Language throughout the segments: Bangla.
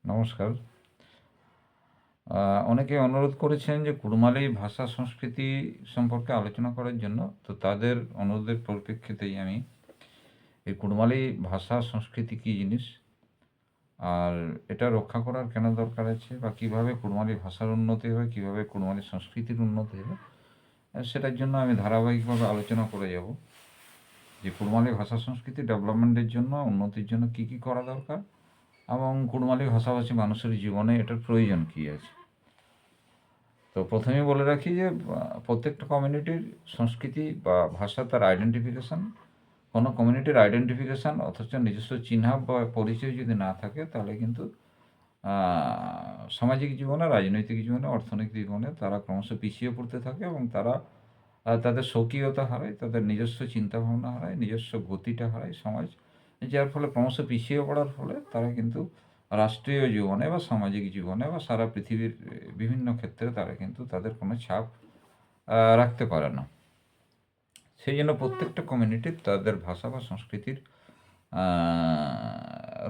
নমস্কার। অনেকে অনুরোধ করেছেন যে কুড়মালি ভাষা সংস্কৃতি সম্পর্কে আলোচনা করার জন্য। তো তাদের অনুরোধের পরিপ্রেক্ষিতেই আমি এই কুড়মালি ভাষা সংস্কৃতি কী জিনিস, আর এটা রক্ষা করার কেন দরকার আছে, বা কীভাবে কুড়মালি ভাষার উন্নতি হয়, কীভাবে কুড়মালি সংস্কৃতির উন্নতি হয়, সেটার জন্য আমি ধারাবাহিকভাবে আলোচনা করে যাব যে কুড়মালি ভাষা সংস্কৃতি ডেভেলপমেন্টের জন্য, উন্নতির জন্য কী কী করা দরকার, এবং কুড়মালি ভাষাভাষী মানুষের জীবনে এটার প্রয়োজন কী আছে। তো প্রথমেই বলে রাখি যে প্রত্যেকটা কমিউনিটির সংস্কৃতি বা ভাষা তার আইডেন্টিফিকেশান, কোনো কমিউনিটির আইডেন্টিফিকেশান অথচ নিজস্ব চিহ্ন বা পরিচয় যদি না থাকে, তাহলে কিন্তু সামাজিক জীবনে, রাজনৈতিক জীবনে, অর্থনৈতিক জীবনে তারা ক্রমশ পিছিয়ে পড়তে থাকে এবং তারা তাদের স্বকীয়তা হারায়, তাদের নিজস্ব চিন্তাভাবনা হারায়, নিজস্ব গতিটা হারায় সমাজ, যার ফলে ক্রমশ পিছিয়ে পড়ার ফলে তারা কিন্তু রাষ্ট্রীয় জীবনে বা সামাজিক জীবনে বা সারা পৃথিবীর বিভিন্ন ক্ষেত্রে তারা কিন্তু তাদের কোনো ছাপ রাখতে পারে না। সেই জন্য প্রত্যেকটা কমিউনিটির তাদের ভাষা বা সংস্কৃতির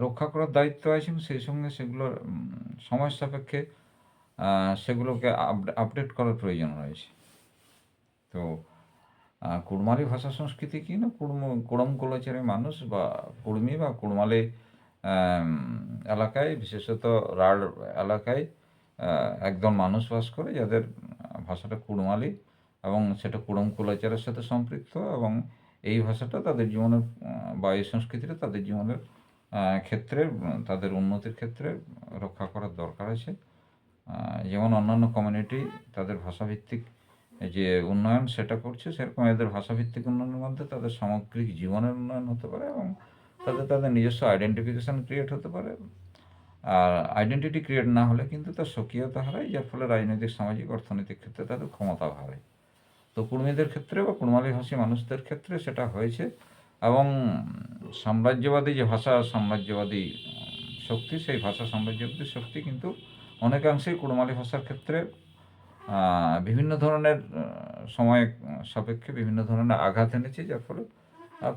রক্ষা করার দায়িত্ব আছে এবং সেই সঙ্গে সেগুলোর সময় সাপেক্ষে সেগুলোকে আপডেট করার প্রয়োজন রয়েছে। তো কুড়মালি ভাষা সংস্কৃতি কি না, কুড়ম কুলাচারের মানুষ বা কুড়মি বা কুড়মালি এলাকায়, বিশেষত রাঢ় এলাকায় একদল মানুষ বাস করে যাদের ভাষাটা কুড়মালি এবং সেটা কুড়ম কুলাচারের সাথে সম্পৃক্ত, এবং এই ভাষাটা তাদের জীবনের বা এই সংস্কৃতিটা তাদের জীবনের ক্ষেত্রে, তাদের উন্নতির ক্ষেত্রে রক্ষা করার দরকার আছে। যেমন অন্যান্য কমিউনিটি তাদের ভাষাভিত্তিক যে উন্নয়ন সেটা করছে, সেরকম এদের ভাষাভিত্তিক উন্নয়নের মধ্যে তাদের সামগ্রিক জীবনের উন্নয়ন হতে পারে এবং তাদের নিজস্ব আইডেন্টিফিকেশান ক্রিয়েট হতে পারে। আর আইডেন্টিটি ক্রিয়েট না হলে কিন্তু তার স্বকীয়তা হারায়, যার ফলে রাজনৈতিক, সামাজিক, অর্থনৈতিক ক্ষেত্রে তাদের ক্ষমতা হারায়। তো কুড়মিদের ক্ষেত্রে বা কুড়মালি ভাষী মানুষদের ক্ষেত্রে সেটা হয়েছে, এবং সাম্রাজ্যবাদী যে ভাষা সাম্রাজ্যবাদী শক্তি, সেই ভাষা সাম্রাজ্যবাদী শক্তি কিন্তু অনেকাংশেই কুড়মালি ভাষার ক্ষেত্রে বিভিন্ন ধরনের সময় সাপেক্ষে বিভিন্ন ধরনের আঘাত এনেছে, যার ফলে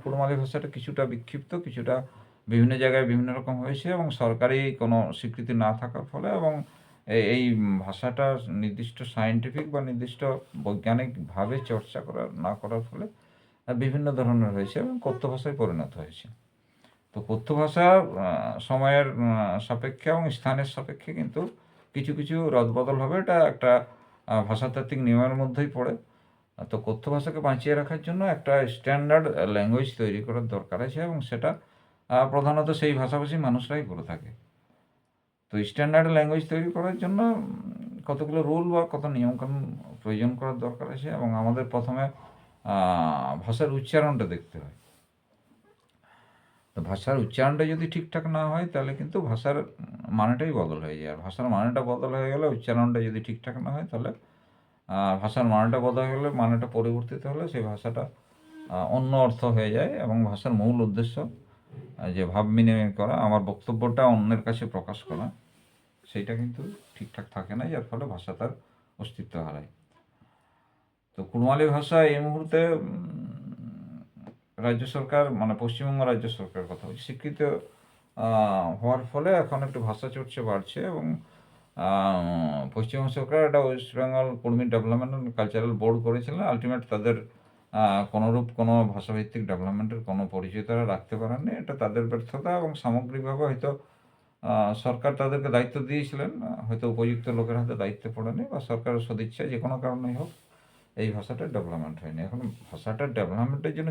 কুড়মালি ভাষাটা কিছুটা বিক্ষিপ্ত, কিছুটা বিভিন্ন জায়গায় বিভিন্ন রকম হয়েছে, এবং সরকারি কোনো স্বীকৃতি না থাকার ফলে এবং এই ভাষাটা নির্দিষ্ট সায়েন্টিফিক বা নির্দিষ্ট বৈজ্ঞানিকভাবে চর্চা না করার ফলে বিভিন্ন ধরনের হয়েছে এবং কথ্য ভাষায় পরিণত হয়েছে। তো কথ্য ভাষা সময়ের সাপেক্ষে এবং স্থানের সাপেক্ষে কিন্তু কিছু কিছু রদবদল হবে, এটা একটা ভাষাতাত্ত্বিক নিয়মের মধ্যেই পড়ে। তো কথ্য ভাষাকে বাঁচিয়ে রাখার জন্য একটা স্ট্যান্ডার্ড ল্যাঙ্গুয়েজ তৈরি করার দরকার আছে, এবং সেটা প্রধানত সেই ভাষাভাষী মানুষরাই করে থাকে। তো স্ট্যান্ডার্ড ল্যাঙ্গুয়েজ তৈরি করার জন্য কতগুলো রুল বা কত নিয়মকানুন প্রয়োজন করার দরকার আছে, এবং আমাদের প্রথমে ভাষার উচ্চারণটা দেখতে হয়। তো ভাষার উচ্চারণটা যদি ঠিকঠাক না হয়, তাহলে কিন্তু ভাষার মানেটাই বদল হয়ে যায়। আর ভাষার মানেটা বদল হয়ে গেলে, উচ্চারণটা যদি ঠিকঠাক না হয়, তাহলে ভাষার মানেটা বদল হলে, মানেটা পরিবর্তিত হলে সেই ভাষাটা অন্য অর্থ হয়ে যায়, এবং ভাষার মূল উদ্দেশ্য যে ভাব বিনিময় করা, আমার বক্তব্যটা অন্যের কাছে প্রকাশ করা, সেইটা কিন্তু ঠিকঠাক থাকে না, যার ফলে ভাষা তার অস্তিত্ব হারায়। তো কুড়মালি ভাষা এই মুহূর্তে রাজ্য সরকার, মানে পশ্চিমবঙ্গ রাজ্য সরকারের কথা বলছি, স্বীকৃত হওয়ার ফলে এখন একটু ভাষা চর্চা বাড়ছে, এবং পশ্চিমবঙ্গ সরকার একটা West Bengal Kurmi development and cultural board করেছিলেন। আলটিমেট তাদের কোনোরূপ কোনো ভাষাভিত্তিক ডেভেলপমেন্টের কোনো পরিচয় তারা রাখতে পারেননি। এটা তাদের ব্যর্থতা, এবং সামগ্রিকভাবে হয়তো সরকার তাদেরকে দায়িত্ব দিয়েছিলেন, হয়তো উপযুক্ত লোকের হাতে দায়িত্ব পড়েনি, বা সরকারের সদিচ্ছায় যে কোনো কারণেই হোক এই ভাষাটার ডেভেলপমেন্ট হয়নি। এখন ভাষাটার ডেভেলপমেন্টের জন্য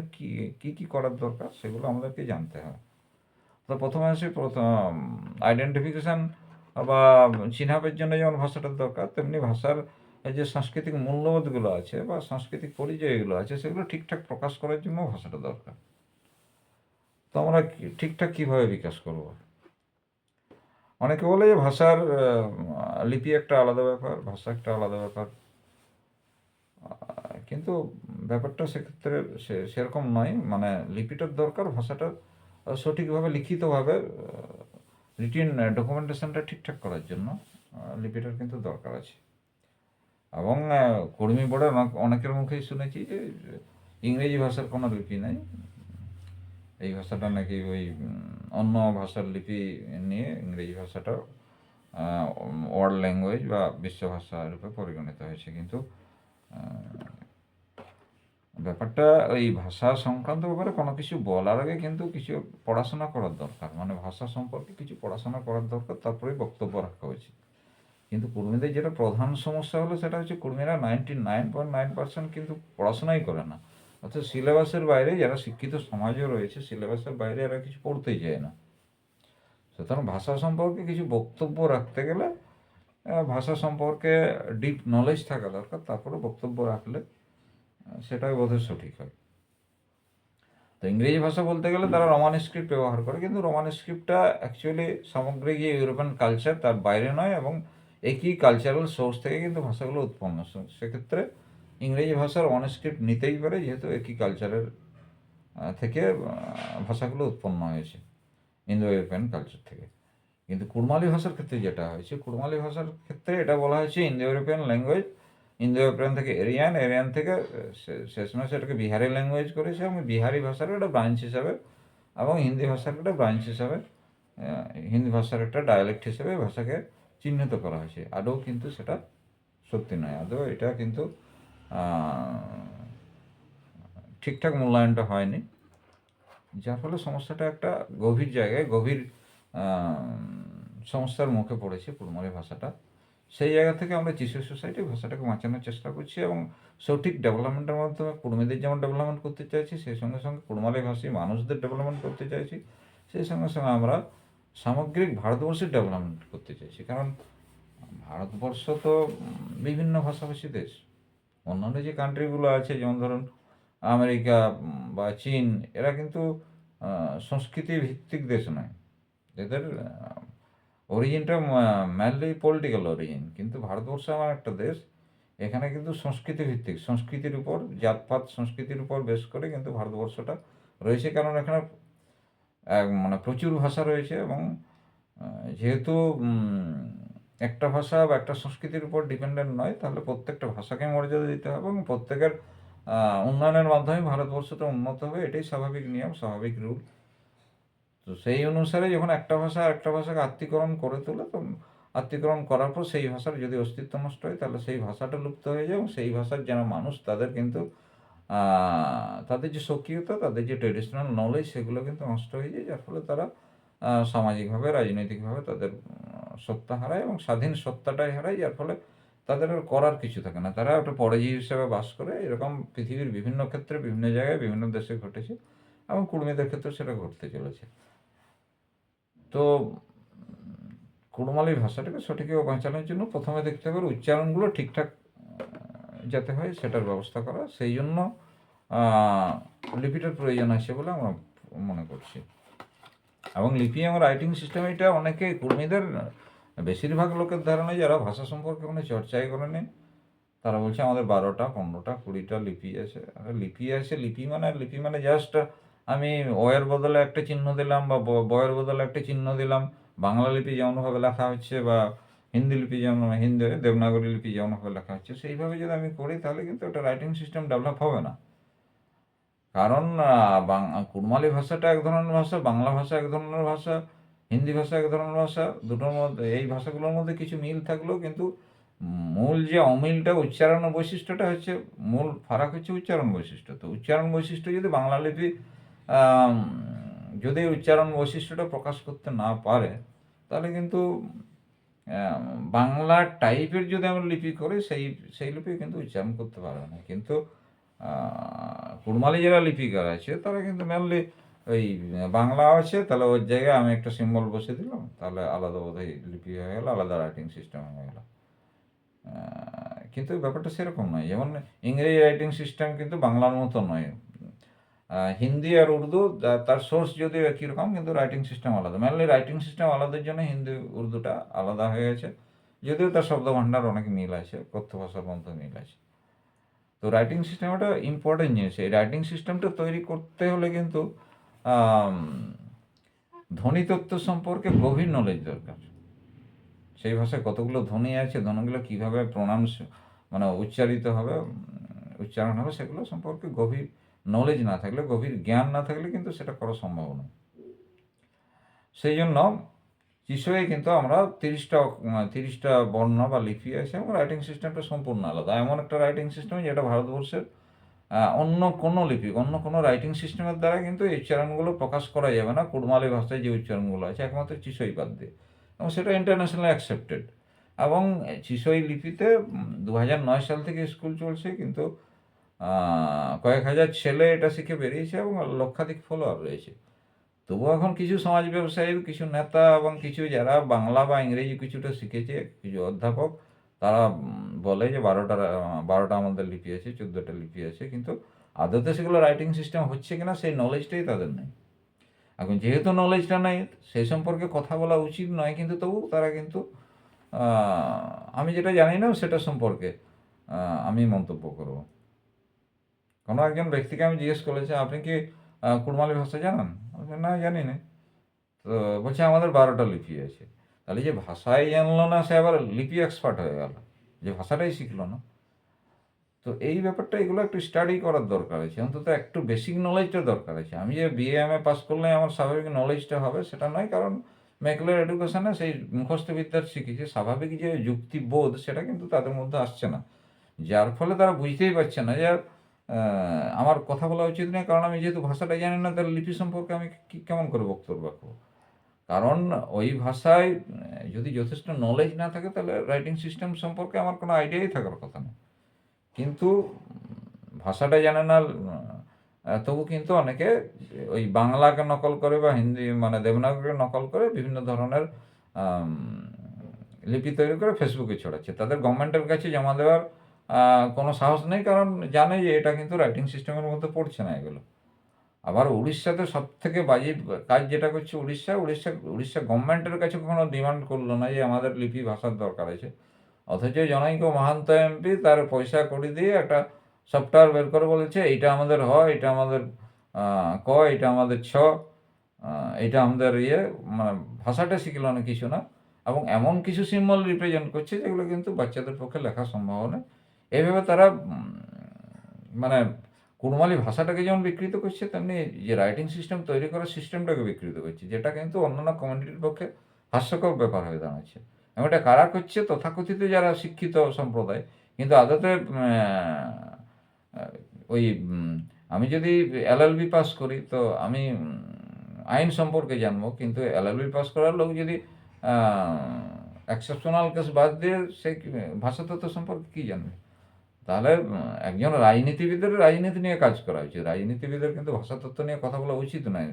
কী কী করার দরকার সেগুলো আমাদেরকে জানতে হবে। তো প্রথমে আসি আইডেন্টিফিকেশান বা চিহ্নাবের জন্য যেমন ভাষাটার দরকার, তেমনি ভাষার যে সাংস্কৃতিক মূল্যবোধগুলো আছে বা সাংস্কৃতিক পরিচয়গুলো আছে, সেগুলো ঠিকঠাক প্রকাশ করার জন্য ভাষাটা দরকার। তো আমরা ঠিকঠাক কীভাবে বিকাশ করব? অনেকে বলে যে ভাষার লিপি একটা আলাদা ব্যাপার, ভাষা একটা আলাদা ব্যাপার, কিন্তু ব্যাপারটা সেক্ষেত্রে সেরকম নয়। মানে লিপিটার দরকার, ভাষাটা সঠিকভাবে লিখিতভাবে রিটিন ডকুমেন্টেশনটা ঠিকঠাক করার জন্য লিপিটার কিন্তু দরকার আছে। এবং কর্মী বোর্ডে অনেকের মুখেই শুনেছি যে ইংরেজি ভাষার কোনো লিপি নেই, এই ভাষাটা নাকি ওই অন্য ভাষার লিপি নিয়ে ইংরেজি ভাষাটা ওয়ার্ল্ড ল্যাঙ্গুয়েজ বা বিশ্বভাষা রূপে পরিগণিত হয়েছে। কিন্তু ব্যাপারটা ওই ভাষা সংক্রান্ত ব্যাপারে কোনো কিছু বলার আগে কিন্তু কিছু পড়াশোনা করার দরকার, মানে ভাষা সম্পর্কে কিছু পড়াশোনা করার দরকার, তারপরেই বক্তব্য রাখা উচিত। কিন্তু কর্মীদের যেটা প্রধান সমস্যা হলো সেটা হচ্ছে কর্মীরা 99.9% কিন্তু পড়াশোনাই করে না, অর্থাৎ সিলেবাসের বাইরে, যারা শিক্ষিত সমাজও রয়েছে সিলেবাসের বাইরে এরা কিছু পড়তেই চায় না। সুতরাং ভাষা সম্পর্কে কিছু বক্তব্য রাখতে গেলে ভাষা সম্পর্কে ডিপ নলেজ থাকা দরকার, তারপরে বক্তব্য রাখলে সেটাই বোধহয় সঠিক হয়। তো ইংরেজি ভাষা বলতে গেলে তারা রোমান স্ক্রিপ্ট ব্যবহার করে, কিন্তু রোমান স্ক্রিপ্টটা অ্যাকচুয়ালি সামগ্রিক যে ইউরোপিয়ান কালচার তার বাইরে নয়, এবং একই কালচারাল সোর্স থেকে কিন্তু ভাষাগুলো উৎপন্ন। সেক্ষেত্রে ইংরেজি ভাষার রোমান স্ক্রিপ্ট নিতেই পারে, যেহেতু একই কালচারের থেকে ভাষাগুলো উৎপন্ন হয়েছে, ইন্দো ইউরোপিয়ান কালচার থেকে। কিন্তু কুড়মালি ভাষার ক্ষেত্রে যেটা হয়েছে, কুড়মালি ভাষার ক্ষেত্রে এটা বলা হয়েছে Indo European language, Indo European থেকে এরিয়ান থেকে শেষমেশ এটাকে বিহারি ল্যাঙ্গুয়েজ করেছে, এবং বিহারি ভাষার একটা ব্রাঞ্চ হিসাবে, এবং হিন্দি ভাষার একটা ব্রাঞ্চ হিসাবে, হিন্দি ভাষার একটা ডায়ালেক্ট হিসেবে ভাষাকে চিহ্নিত করা হয়েছে। আদৌ কিন্তু সেটা সত্যি নয়, আদৌ এটা কিন্তু ঠিকঠাক মূল্যায়নটা হয়নি, যার ফলে সমস্যাটা একটা গভীর জায়গায়, গভীর সমস্যার মুখে পড়েছে কুড়মালি ভাষাটা। সেই জায়গা থেকে আমরা যিশু সোসাইটি ভাষাটাকে বাঁচানোর চেষ্টা করছি, এবং সঠিক ডেভেলপমেন্টের মাধ্যমে কুড়মিদের যেমন ডেভেলপমেন্ট করতে চাইছি, সেই সঙ্গে সঙ্গে কুড়মালি ভাষী মানুষদের ডেভেলপমেন্ট করতে চাইছি, সেই সঙ্গে সঙ্গে আমরা সামগ্রিক ভারতবর্ষের ডেভেলপমেন্ট করতে চাইছি। কারণ ভারতবর্ষ তো বিভিন্ন ভাষাভাষী দেশ। অন্যান্য যে কান্ট্রিগুলো আছে, যেমন ধরুন আমেরিকা বা চীন, এরা কিন্তু সংস্কৃতি ভিত্তিক দেশ নয়, এদের অরিজিনটা মেনলি পলিটিক্যাল অরিজিন। কিন্তু ভারতবর্ষ আমার একটা দেশ, এখানে কিন্তু সংস্কৃতি ভিত্তিক, সংস্কৃতির উপর, জাতপাত সংস্কৃতির উপর বেশ করে কিন্তু ভারতবর্ষটা রয়েছে। কারণ এখানে মানে প্রচুর ভাষা রয়েছে, এবং যেহেতু একটা ভাষা বা একটা সংস্কৃতির উপর ডিপেন্ডেন্ট নয়, তাহলে প্রত্যেকটা ভাষাকে মর্যাদা দিতে হবে, এবং প্রত্যেকের উন্নয়নের মাধ্যমে ভারতবর্ষটা উন্নত হবে, এটাই স্বাভাবিক নিয়ম, স্বাভাবিক রুল। তো সেই অনুসারে যখন একটা ভাষা একটা ভাষাকে আত্মীকরণ করে তোলে, তো আত্মীকরণ করার পর সেই ভাষার যদি অস্তিত্ব নষ্ট হয়, তাহলে সেই ভাষাটা লুপ্ত হয়ে যায়, এবং সেই ভাষার যারা মানুষ তাদের কিন্তু তাদের যে স্বকীয়তা, তাদের যে ট্রেডিশনাল নলেজ, সেগুলো কিন্তু নষ্ট হয়ে যায়, যার ফলে তারা সামাজিকভাবে, রাজনৈতিকভাবে তাদের সত্তা হারায়, এবং স্বাধীন সত্তাটাই হারায়, যার ফলে তাদের আর করার কিছু থাকে না, তারা একটা পরাজয়ী হিসেবে বাস করে। এরকম পৃথিবীর বিভিন্ন ক্ষেত্রে, বিভিন্ন জায়গায়, বিভিন্ন দেশে ঘটেছে, এবং কুর্মীদের ক্ষেত্রে সেটা ঘটতে চলেছে। তো কুড়মালি ভাষাটাকে সঠিকভাবে বাঁচানোর জন্য প্রথমে দেখতে হবে উচ্চারণগুলো ঠিকঠাক যাতে হয় সেটার ব্যবস্থা করা। সেই জন্য লিপিটার প্রয়োজন আছে বলে আমরা মনে করছি। এবং লিপি এবং রাইটিং সিস্টেম, এটা অনেকে কর্মীদের, বেশিরভাগ লোকের ধারণা, যারা ভাষা সম্পর্কে কোনো চর্চাই করেনি, তারা বলছে আমাদের 12টা 15টা 20টা লিপি আছে। লিপি আছে, লিপি মানে জাস্ট আমি অয়ের বদলে একটা চিহ্ন দিলাম, বা বয়ের বদলে একটা চিহ্ন দিলাম। বাংলা লিপি যেমনভাবে লেখা হচ্ছে, বা হিন্দি লিপি যেমন, হিন্দি দেবনাগরী লিপি যেমনভাবে লেখা হচ্ছে, সেইভাবে যদি আমি করি, তাহলে কিন্তু একটা রাইটিং সিস্টেম ডেভেলপ হবে না। কারণ কুড়মালি ভাষাটা এক ধরনের ভাষা, বাংলা ভাষা এক ধরনের ভাষা, হিন্দি ভাষা এক ধরনের ভাষা। দুটোর মধ্যে, এই ভাষাগুলোর মধ্যে কিছু মিল থাকলেও কিন্তু মূল যে অমিলটা, উচ্চারণ বৈশিষ্ট্যটা হচ্ছে, মূল ফারাক হচ্ছে উচ্চারণ বৈশিষ্ট্য। তো উচ্চারণ বৈশিষ্ট্য যদি বাংলা লিপি যদি উচ্চারণ বৈশিষ্ট্যটা প্রকাশ করতে না পারে, তাহলে কিন্তু বাংলা টাইপের যদি আমরা লিপি করি, সেই লিপি কিন্তু উচ্চারণ করতে পারবে না। কিন্তু কুড়মালি যারা লিপিকার আছে, তারা কিন্তু মেনলি ওই বাংলা আছে, তাহলে ওর জায়গায় আমি একটা সিম্বল বসে দিলাম, তাহলে আলাদা বোধহয় লিপি হয়ে গেল, আলাদা রাইটিং সিস্টেম হয়ে গেল। কিন্তু ব্যাপারটা সেরকম নয়। যেমন ইংরেজি রাইটিং সিস্টেম কিন্তু বাংলার মতো নয়। হিন্দি আর উর্দু তার সোর্স যদিও একই রকম, কিন্তু রাইটিং সিস্টেম আলাদা। মেনলি রাইটিং সিস্টেম আলাদার জন্য হিন্দি উর্দুটা আলাদা হয়ে গেছে, যদিও তার শব্দভাণ্ডার অনেক মিল আছে, কথ্য ভাষার মধ্যে মিল আছে। তো রাইটিং সিস্টেম একটা ইম্পর্টেন্ট জিনিস। এই রাইটিং সিস্টেমটা তৈরি করতে হলে কিন্তু ধ্বনিতত্ত্ব সম্পর্কে গভীর নলেজ দরকার। সেই ভাষায় কতগুলো ধ্বনি আছে, ধ্বনিগুলো কীভাবে প্রোনাউন্স, মানে উচ্চারিত হবে, উচ্চারণ হবে, সেগুলো সম্পর্কে গভীর নলেজ না থাকলে, গভীর জ্ঞান না থাকলে কিন্তু সেটা করা সম্ভব নয়। সেই জন্য চিশোয় কিন্তু আমরা 30টা বর্ণ বা লিপি আছে এবং রাইটিং সিস্টেমটা সম্পূর্ণ আলাদা। এমন একটা রাইটিং সিস্টেম যেটা ভারতবর্ষের অন্য কোনো লিপি, অন্য কোনো রাইটিং সিস্টেমের দ্বারা কিন্তু এই উচ্চারণগুলো প্রকাশ করা যাবে না। কুড়মালি ভাষায় যে উচ্চারণগুলো আছে একমাত্র চিশোই বাদ দিয়ে, এবং সেটা ইন্টারন্যাশনালি অ্যাকসেপ্টেড। এবং চিশোই লিপিতে 2009 সাল থেকে স্কুল চলছে, কিন্তু কয়েক হাজার ছেলে এটা শিখে বেরিয়েছে এবং লক্ষাধিক ফলোয়ার রয়েছে। তবুও এখন কিছু সমাজ ব্যবসায়ী, কিছু নেতা এবং কিছু যারা বাংলা বা ইংরেজি কিছুটা শিখেছে, কিছু অধ্যাপক, তারা বলে যে 12টা আমাদের লিপি আছে, 14টা লিপি আছে, কিন্তু আদতে সেগুলো রাইটিং সিস্টেম হচ্ছে কিনা সেই নলেজটাই তাদের নেই। এখন যেহেতু নলেজটা নেই, সেই সম্পর্কে কথা বলা উচিত নয়, কিন্তু তবু তারা কিন্তু আমি যেটা জানি না সেটা সম্পর্কে আমি মন্তব্য করব। কোনো একজন ব্যক্তিকে আমি জিজ্ঞেস করেছি, আপনি কি কুড়মালি ভাষা জানেন? না, জানি না। তো বলছে আমাদের 12টা লিপি আছে। তাহলে যে ভাষাই জানলো না, সে আবার লিপি এক্সপার্ট হয়ে গেল, যে ভাষাটাই শিখলো না। তো এই ব্যাপারটা, এগুলো একটু স্টাডি করার দরকার আছে, অন্তত একটু বেসিক নলেজটা দরকার আছে। আমি যে BA MA পাস করলে আমার স্বাভাবিক নলেজটা হবে সেটা নয়, কারণ ম্যাকুলার এডুকেশনে সেই মুখস্থ বিদ্যা শিখেছে, স্বাভাবিক যে যুক্তিবোধ সেটা কিন্তু তাদের মধ্যে আসছে না, যার ফলে তারা বুঝতেই পারছে না যে আমার কথা বলা উচিত নয়, কারণ আমি যেহেতু ভাষাটা জানি না, তাহলে লিপি সম্পর্কে আমি কেমন করে বক্তব্য রাখবো। কারণ ওই ভাষায় যদি যথেষ্ট নলেজ না থাকে, তাহলে রাইটিং সিস্টেম সম্পর্কে আমার কোনো আইডিয়াই থাকার কথা না। কিন্তু ভাষাটা জানে না, তবু কিন্তু অনেকে ওই বাংলাকে নকল করে বা হিন্দি মানে দেবনাগরীকে নকল করে বিভিন্ন ধরনের লিপি তৈরি করে ফেসবুকে ছড়াচ্ছে। তাদের গভর্নমেন্টের কাছে জমা দেওয়ার কোনো সাহস নেই, কারণ জানে যে এটা কিন্তু রাইটিং সিস্টেমের মধ্যে পড়ছে না এগুলো। আবার উড়িষ্যাতে সবথেকে বাজে কাজ যেটা করছে, উড়িষ্যা গভর্নমেন্টের কাছে কখনো ডিমান্ড করলো না যে আমাদের লিপি ভাষার দরকার আছে। অথচ জনৈক মহান্ত MP তার পয়সা কড়ি দিয়ে একটা সফটওয়্যার বের করে বলেছে, এইটা আমাদের এটা আমাদের ক, এটা আমাদের ছ, এটা আমাদের মানে ভাষাটা শিখলো না, কিছু না, এবং এমন কিছু সিম্বল রিপ্রেজেন্ট করছে যেগুলো কিন্তু বাচ্চাদের পক্ষে লেখা সম্ভব নয়। এইভাবে তারা মানে কুড়মালি ভাষাটাকে যেমন বিকৃত করছে, তেমনি যে রাইটিং সিস্টেম তৈরি করার সিস্টেমটাকে বিকৃত করছে, যেটা কিন্তু অন্যান্য কমিউনিটির পক্ষে হাস্যকর ব্যাপার হয়ে দাঁড়াচ্ছে। এবং এটা কারা করছে? তথাকথিত যারা শিক্ষিত সম্প্রদায়, কিন্তু আদতে ওই আমি যদি LLB পাস করি, তো আমি আইন সম্পর্কে জানবো, কিন্তু LLB পাস করার লোক যদি এক্সেপশনাল কেস বাদ দিয়ে সে ভাষাতত্ত্ব সম্পর্কে কী জানবে? তাহলে একজন রাজনীতিবিদের রাজনীতি নিয়ে কাজ করা উচিত, রাজনীতিবিদের কিন্তু ভাষাতত্ত্ব নিয়ে কথা বলা উচিত নয়।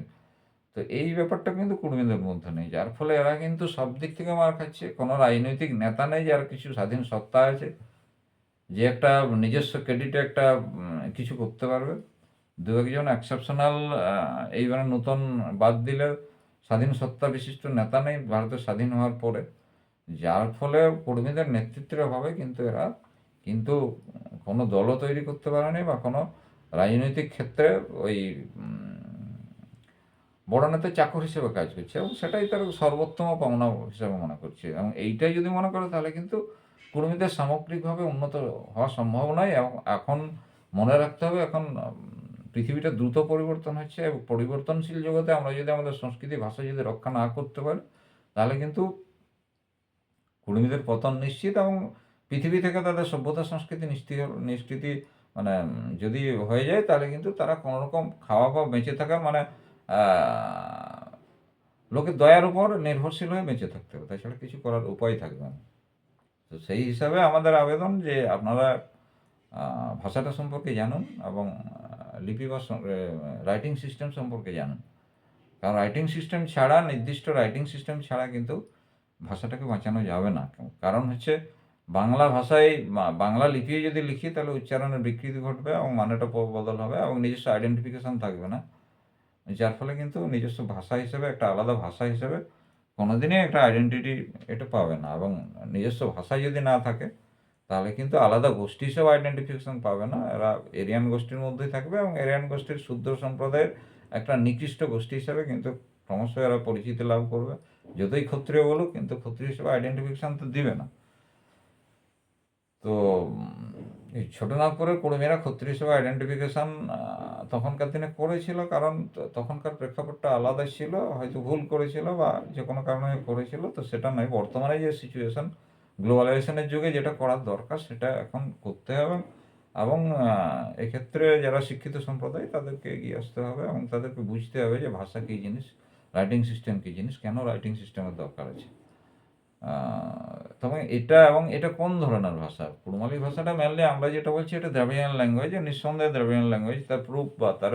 তো এই ব্যাপারটা কিন্তু কুর্মীদের মধ্যে নেই, যার ফলে এরা কিন্তু সব দিক থেকে মার খাচ্ছে। কোনো রাজনৈতিক নেতা নেই যার কিছু স্বাধীন সত্তা আছে, যে একটা নিজস্ব ক্রেডিটে একটা কিছু করতে পারবে। দু একজন এক্সেপশনাল এইবারে নতুন বাদ দিলে স্বাধীন সত্তা বিশিষ্ট নেতা নেই ভারতের স্বাধীন হওয়ার পরে, যার ফলে কর্মীদের নেতৃত্বের অভাবে কিন্তু এরা কিন্তু কোনো দলও তৈরি করতে পারেনি, বা কোনো রাজনৈতিক ক্ষেত্রে ওই বড় নেতা চাকর হিসেবে কাজ করছে, এবং সেটাই তার সর্বোত্তম পাওনা হিসেবে মনে করছে। এবং এইটাই যদি মনে করে, তাহলে কিন্তু কর্মীদের সামগ্রিকভাবে উন্নত হওয়া সম্ভব নয়। এবং এখন মনে রাখতে হবে, এখন পৃথিবীটা দ্রুত পরিবর্তন হচ্ছে, এবং পরিবর্তনশীল জগতে আমরা যদি আমাদের সংস্কৃতি ভাষা যদি রক্ষা না করতে পারি, তাহলে কিন্তু কর্মীদের পতন নিশ্চিত, এবং পৃথিবী থেকে তাদের সভ্যতা সংস্কৃতি নিষ্কৃতি মানে যদি হয়ে যায়, তাহলে কিন্তু তারা কোনোরকম খাওয়া বা বেঁচে থাকা মানে লোকের দয়ার উপর নির্ভরশীল হয়ে বেঁচে থাকতে হবে, তাছাড়া কিছু করার উপায় থাকবে না। তো সেই হিসাবে আমাদের আবেদন যে আপনারা ভাষাটা সম্পর্কে জানুন, এবং লিপি বা রাইটিং সিস্টেম সম্পর্কে জানুন। কারণ রাইটিং সিস্টেম ছাড়া, নির্দিষ্ট রাইটিং সিস্টেম ছাড়া কিন্তু ভাষাটাকে বাঁচানো যাবে না। কারণ হচ্ছে বাংলা ভাষায় বাংলা লিপি যদি লিখি, তাহলে উচ্চারণের বিকৃতি ঘটবে এবং মানেটা বদল হবে, এবং নিজস্ব আইডেন্টিফিকেশান থাকবে না, যার ফলে কিন্তু নিজস্ব ভাষা হিসেবে, একটা আলাদা ভাষা হিসেবে কোনোদিনই একটা আইডেন্টিটি এটা পাবে না। এবং নিজস্ব ভাষা যদি না থাকে, তাহলে কিন্তু আলাদা গোষ্ঠী হিসেবে আইডেন্টিফিকেশান পাবে না। এরা এরিয়ান গোষ্ঠীর মধ্যেই থাকবে, এবং এরিয়ান গোষ্ঠীর শূদ্র সম্প্রদায়ের একটা নিকৃষ্ট গোষ্ঠী হিসাবে কিন্তু ক্রমশ এরা পরিচিতি লাভ করবে। যতই ক্ষত্রিয় বলুক, কিন্তু ক্ষত্রিয় হিসেবে আইডেন্টিফিকেশান তো দিবে না। তো এই ছোটনাগপুরের কুড়মিরা ক্ষত্রিয় হিসেবে আইডেন্টিফিকেশন তখনকার দিনে করেছিল, কারণ তখনকার প্রেক্ষাপটটা আলাদা ছিল, হয়তো ভুল করেছিল বা যে কোনো কারণে করেছিল, তো সেটা নয়। বর্তমানে যে সিচুয়েশন, গ্লোবালাইজেশনের যুগে যেটা করার দরকার সেটা এখন করতে হবে, এবং এক্ষেত্রে যারা শিক্ষিত সম্প্রদায় তাদেরকে এগিয়ে আসতে হবে এবং তাদেরকে বুঝতে হবে যে ভাষা কী জিনিস, রাইটিং সিস্টেম কী জিনিস, কেন রাইটিং সিস্টেমের দরকার আছে। তবে এটা, এবং এটা কোন ধরনের ভাষা, কুড়মালি ভাষাটা মেনলি আমরা যেটা বলছি এটা দ্রাবিড়িয়ান ল্যাঙ্গুয়েজ, নিঃসন্দেহে দ্রাবিড়িয়ান ল্যাঙ্গুয়েজ। তার প্রুফ বা তার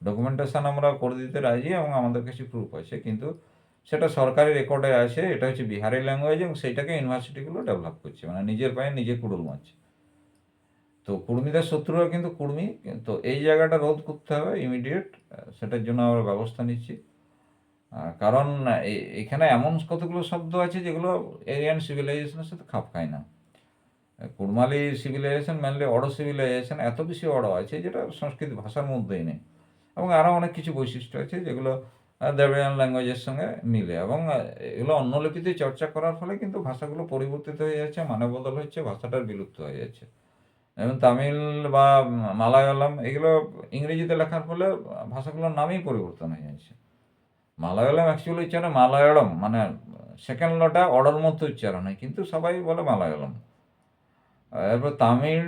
ডকুমেন্টেশন আমরা করে দিতে রাজি এবং আমাদের কাছে প্রুফ আছে, কিন্তু সেটা সরকারি রেকর্ডে আছে। এটা হচ্ছে বিহারি ল্যাঙ্গুয়েজ এবং সেইটাকে ইউনিভার্সিটিগুলো ডেভেলপ করছে, মানে নিজের পায়ে নিজে কুড়ুল মারছে। তো কুর্মীদের শত্রুরা কিন্তু কুর্মী, তো এই জায়গাটা রোধ করতে হবে ইমিডিয়েট। সেটার জন্য আমরা ব্যবস্থা নিচ্ছি। কারণ এখানে এমন কতগুলো শব্দ আছে যেগুলো এরিয়ান সিভিলাইজেশনের সাথে খাপ খায় না। কুড়মালি সিভিলাইজেশন মেনলি অডো সিভিলাইজেশন, এত বেশি অডো আছে যেটা সংস্কৃত ভাষার মধ্যেই নেই, এবং আরও অনেক কিছু বৈশিষ্ট্য আছে যেগুলো দ্রাবিড়িয়ান ল্যাঙ্গুয়েজের সঙ্গে মিলে, এবং এগুলো অন্য লিপিতে চর্চা করার ফলে কিন্তু ভাষাগুলো পরিবর্তিত হয়ে যাচ্ছে, মানে বদল হচ্ছে, ভাষাটার বিলুপ্ত হয়ে যাচ্ছে। যেমন তামিল বা মালায়ালাম, এগুলো ইংরেজিতে লেখার ফলে ভাষাগুলোর নামই পরিবর্তন হয়ে যাচ্ছে। মালায়ালাম অ্যাকচুয়ালি উচ্চারণ মালায়ালম, মানে সেকেন্ড লটা অর্ডার মতো উচ্চারণ হয়, কিন্তু সবাই বলে মালায়ালম। এরপর তামিল,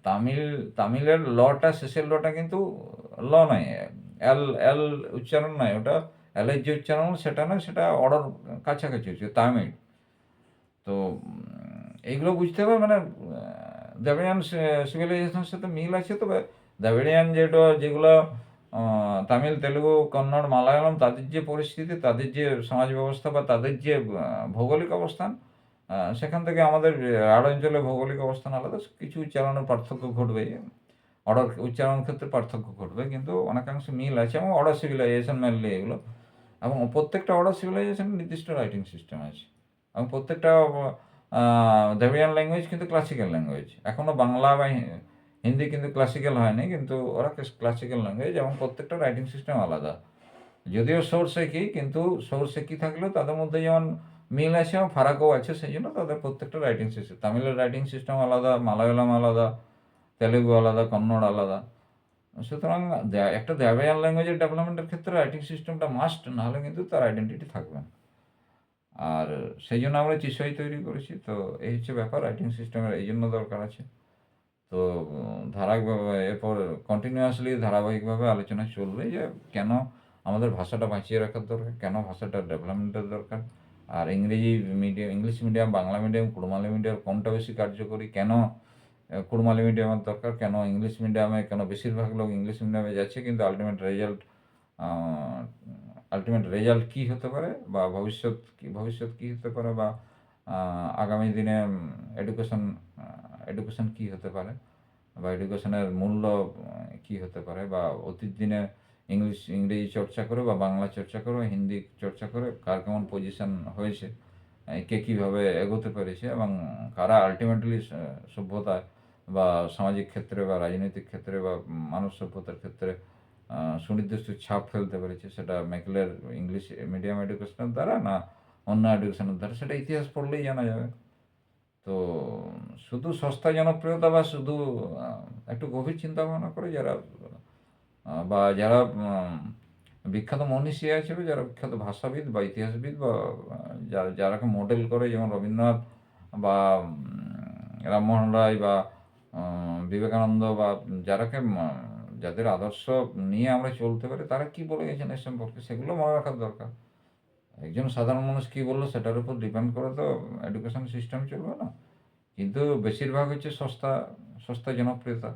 তামিল তামিলের লটা, শেষের লটা কিন্তু ল নয়, এল এল উচ্চারণ নয়, ওটা এলের যে উচ্চারণ সেটা নয়, সেটা অর্ডার কাছাকাছি হচ্ছে তামিল। তো এইগুলো বুঝতে হবে, মানে দ্রাবিড়িয়ান সিভিলাইজেশনের সাথে মিল আছে, তবে দ্রাবিড়িয়ান যেগুলো তামিল, তেলুগু, কন্নড়, মালায়ালম, তাদের যে পরিস্থিতি, তাদের যে সমাজ ব্যবস্থা বা তাদের যে ভৌগোলিক অবস্থান, সেখান থেকে আমাদের আড় অঞ্চলে ভৌগোলিক অবস্থান আলাদা, কিছু উচ্চারণের পার্থক্য ঘটবে, অর্ডার উচ্চারণ ক্ষেত্রে পার্থক্য ঘটবে, কিন্তু অনেকাংশে মিল আছে, এবং অর্ডার সিভিলাইজেশন মেনলি এগুলো। এবং প্রত্যেকটা অর্ডার সিভিলাইজেশনের নির্দিষ্ট রাইটিং সিস্টেম আছে, এবং প্রত্যেকটা দ্রাবিড়িয়ান ল্যাঙ্গুয়েজ কিন্তু ক্লাসিক্যাল ল্যাঙ্গুয়েজ। এখনও বাংলা বা হিন্দি কিন্তু ক্লাসিক্যাল হয়নি, কিন্তু ওরা ক্লাসিক্যাল ল্যাঙ্গুয়েজ, এবং প্রত্যেকটা রাইটিং সিস্টেম আলাদা। যদিও সোর্স একই, কিন্তু সোর্স একই থাকলেও তাদের মধ্যে যেমন মিল আছে এবং ফারাকও আছে, সেই জন্য তাদের প্রত্যেকটা রাইটিং সিস্টেম, তামিলের রাইটিং সিস্টেম আলাদা, মালায়ালাম আলাদা, তেলেগু আলাদা, কন্নড় আলাদা। সুতরাং একটা দ্রাবিড়িয়ান ল্যাঙ্গুয়েজের ডেভেলপমেন্টের ক্ষেত্রে রাইটিং সিস্টেমটা মাস্ট, নাহলে কিন্তু তার আইডেন্টিটি থাকবে না। আর সেই জন্য আমরা চিসই তৈরি করেছি। তো এই হচ্ছে ব্যাপার, রাইটিং সিস্টেমের এই জন্য দরকার আছে। তো ধারাবাহিকভাবে এরপর কন্টিনিউয়াসলি ধারাবাহিকভাবে আলোচনা চলবে যে কেন আমাদের ভাষাটা বাঁচিয়ে রাখার দরকার, কেন ভাষাটার ডেভেলপমেন্টের দরকার, আর ইংরেজি medium, English medium, Bangla medium, Kurmali medium কোনটা বেশি কার্যকরী, কেন কুড়মালি মিডিয়ামের দরকার, কেন ইংলিশ মিডিয়ামে, কেন বেশিরভাগ লোক ইংলিশ মিডিয়ামে যাচ্ছে, কিন্তু আলটিমেট রেজাল্ট কী হতে পারে, বা ভবিষ্যৎ কী হতে পারে, বা আগামী দিনে এডুকেশন এডুকেশন কী হতে পারে, বা এডুকেশনের মূল্য কী হতে পারে, বা অতীত দিনে ইংরেজি চর্চা করে বা বাংলা চর্চা করে বা হিন্দি চর্চা করে কার কেমন পজিশন হয়েছে, কে কীভাবে এগোতে পেরেছে, এবং কারা আলটিমেটলি সভ্যতায় বা সামাজিক ক্ষেত্রে বা রাজনৈতিক ক্ষেত্রে বা মানব সভ্যতার ক্ষেত্রে সুনির্দিষ্ট ছাপ ফেলতে পেরেছে, সেটা ম্যাকলের ইংলিশ মিডিয়াম এডুকেশনের দ্বারা না অন্য এডুকেশনের দ্বারা, সেটা ইতিহাস পড়লেই জানা যাবে। তো শুধু সস্তা জনপ্রিয়তা বা শুধু একটু গভীর চিন্তা ভাবনা করে যারা বা যারা বিখ্যাত মনীষী আছে, বা যারা বিখ্যাত ভাষাবিদ বা ইতিহাসবিদ, বা যারাকে মডেল করে, যেমন রবীন্দ্রনাথ বা রামমোহন রায় বা বিবেকানন্দ, বা যাদের আদর্শ নিয়ে আমরা চলতে পারি, তারা কি বলে গেছেন এ সম্পর্কে, সেগুলো মনে রাখার দরকার। একজন সাধারণ মানুষ কী বললো সেটার উপর ডিপেন্ড করে তো এডুকেশন সিস্টেম চলবে না, কিন্তু বেশিরভাগ হচ্ছে সস্তা জনপ্রিয়তা।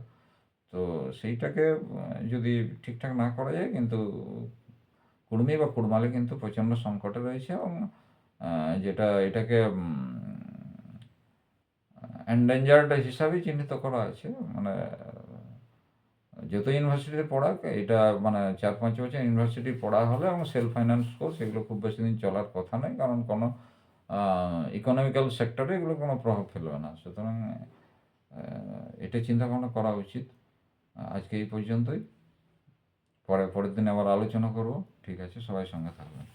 তো সেইটাকে যদি ঠিকঠাক না করা যায়, কিন্তু কুর্মী বা কুড়মালি কিন্তু প্রচণ্ড সংকটে রয়েছে, এবং যেটা এটাকে এন্ডেঞ্জার্ড হিসাবেই চিহ্নিত করা আছে। মানে যত ইউনিভার্সিটিতে পড়াক, এটা মানে 4-5 বছর ইউনিভার্সিটি পড়া হলে এবং সেলফ ফাইন্যান্স কোর্স, এগুলো খুব বেশি দিন চলার কথা নয়, কারণ কোনো ইকোনমিক্যাল সেক্টরে এগুলো কোনো প্রভাব ফেলবে না। সুতরাং এটা চিন্তাভাবনা করা উচিত। আজকে এই পর্যন্তই, পরের দিন আবার আলোচনা করব। ঠিক আছে, সবাই সঙ্গে থাকবেন।